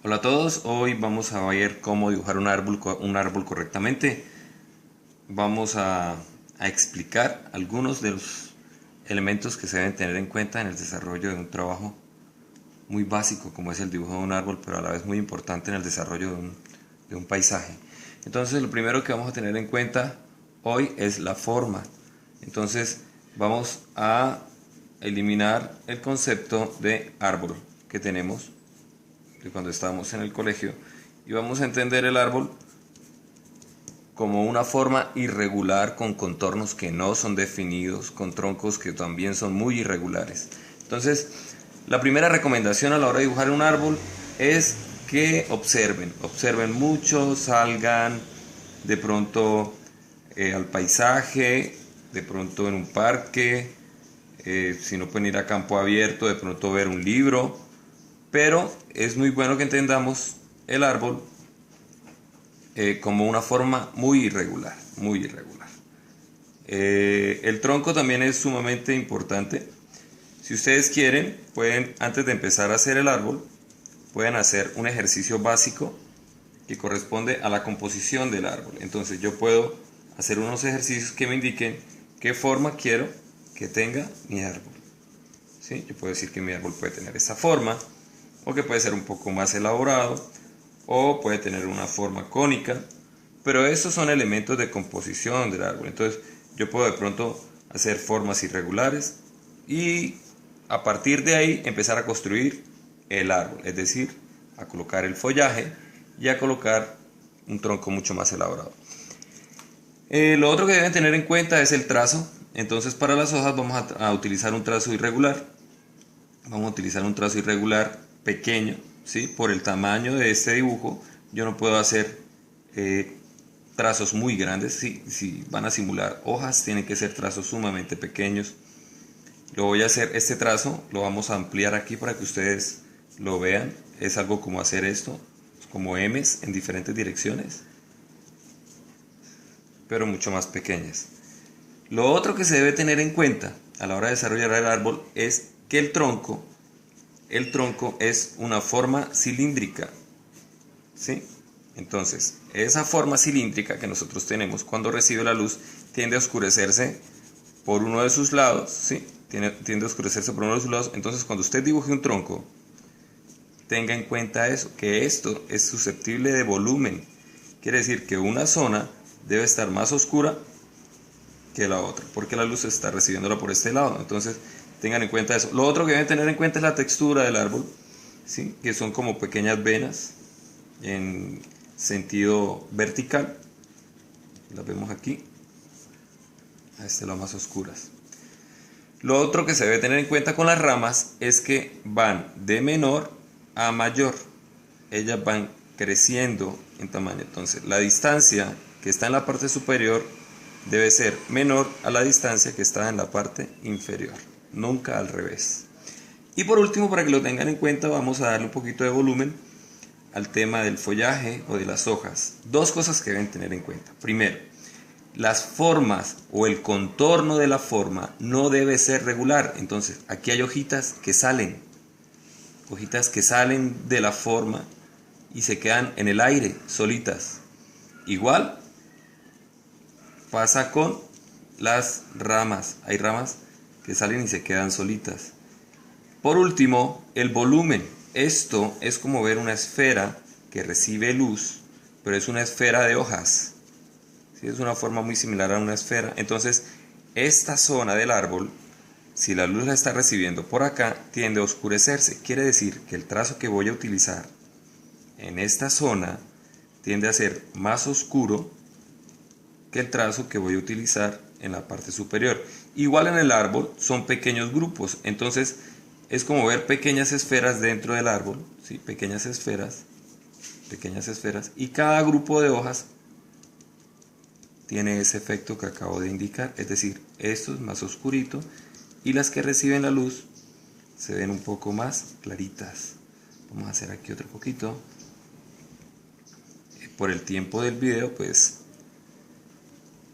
Hola a todos, hoy vamos a ver cómo dibujar un árbol correctamente. Vamos a explicar algunos de los elementos que se deben tener en cuenta en el desarrollo de un trabajo muy básico como es el dibujo de un árbol, pero a la vez muy importante en el desarrollo de un paisaje. Entonces lo primero que vamos a tener en cuenta hoy es la forma. Entonces vamos a eliminar el concepto de árbol que tenemos de cuando estábamos en el colegio y vamos a entender el árbol como una forma irregular con contornos que no son definidos, con troncos que también son muy irregulares. Entonces, la primera recomendación a la hora de dibujar un árbol es que observen mucho, salgan de pronto al paisaje, de pronto en un parque, si no pueden ir a campo abierto, de pronto ver un libro, pero es muy bueno que entendamos el árbol como una forma muy irregular, muy irregular. El tronco también es sumamente importante. Si ustedes quieren, pueden, antes de empezar a hacer el árbol, pueden hacer un ejercicio básico que corresponde a la composición del árbol. Entonces yo puedo hacer unos ejercicios que me indiquen qué forma quiero que tenga mi árbol. ¿Sí? Yo puedo decir que mi árbol puede tener esta forma, o que puede ser un poco más elaborado, o puede tener una forma cónica, pero estos son elementos de composición del árbol. Entonces yo puedo de pronto hacer formas irregulares y a partir de ahí empezar a construir el árbol, es decir, a colocar el follaje y a colocar un tronco mucho más elaborado. Lo otro que deben tener en cuenta es el trazo. Entonces para las hojas vamos a utilizar un trazo irregular. Vamos a utilizar un trazo irregular pequeño, ¿sí? Por el tamaño de este dibujo yo no puedo hacer trazos muy grandes. Si van a simular hojas tienen que ser trazos sumamente pequeños. Lo voy a hacer, este trazo lo vamos a ampliar aquí para que ustedes lo vean. Es algo como hacer esto, como M's en diferentes direcciones, pero mucho más pequeñas. Lo otro que se debe tener en cuenta a la hora de desarrollar el árbol es que el tronco es una forma cilíndrica, ¿sí? Entonces, esa forma cilíndrica que nosotros tenemos cuando recibe la luz tiende a oscurecerse por uno de sus lados, ¿sí? Tiende a oscurecerse por uno de sus lados. Entonces, cuando usted dibuje un tronco, tenga en cuenta eso, que esto es susceptible de volumen. Quiere decir que una zona debe estar más oscura que la otra, porque la luz está recibiéndola por este lado. Entonces tengan en cuenta eso. Lo otro que deben tener en cuenta es la textura del árbol, ¿sí? Que son como pequeñas venas en sentido vertical. Las vemos aquí, a este lado más oscuras. Lo otro que se debe tener en cuenta con las ramas es que van de menor a mayor. Ellas van creciendo en tamaño. Entonces la distancia que está en la parte superior debe ser menor a la distancia que está en la parte inferior, nunca al revés. Y por último, para que lo tengan en cuenta, vamos a darle un poquito de volumen al tema del follaje o de las hojas. Dos cosas que deben tener en cuenta. Primero, las formas o el contorno de la forma no debe ser regular. Entonces aquí hay hojitas que salen de la forma y se quedan en el aire solitas. Igual pasa con las ramas. Hay ramas que salen y se quedan solitas. Por último, el volumen. Esto es como ver una esfera que recibe luz, pero es una esfera de hojas. ¿Sí? Es una forma muy similar a una esfera. Entonces, esta zona del árbol, si la luz la está recibiendo por acá, tiende a oscurecerse. Quiere decir que el trazo que voy a utilizar en esta zona tiende a ser más oscuro que el trazo que voy a utilizar en la parte superior. Igual en el árbol son pequeños grupos, entonces es como ver pequeñas esferas dentro del árbol, ¿sí? pequeñas esferas, y cada grupo de hojas tiene ese efecto que acabo de indicar, es decir, esto es más oscurito y las que reciben la luz se ven un poco más claritas. Vamos a hacer aquí otro poquito. Por el tiempo del video, pues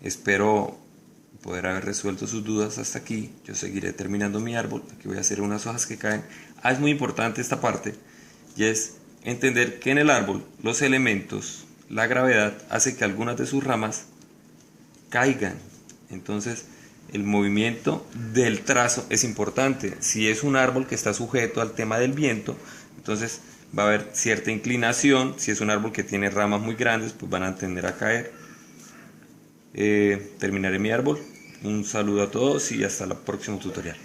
espero poder haber resuelto sus dudas hasta aquí. Yo seguiré terminando mi árbol. Aquí voy a hacer unas hojas que caen. Es muy importante esta parte, y es entender que en el árbol los elementos, la gravedad hace que algunas de sus ramas caigan. Entonces el movimiento del trazo es importante. Si es un árbol que está sujeto al tema del viento, entonces va a haber cierta inclinación. Si es un árbol que tiene ramas muy grandes, pues van a tender a caer. Terminaré mi árbol. Un saludo a todos y hasta el próximo tutorial.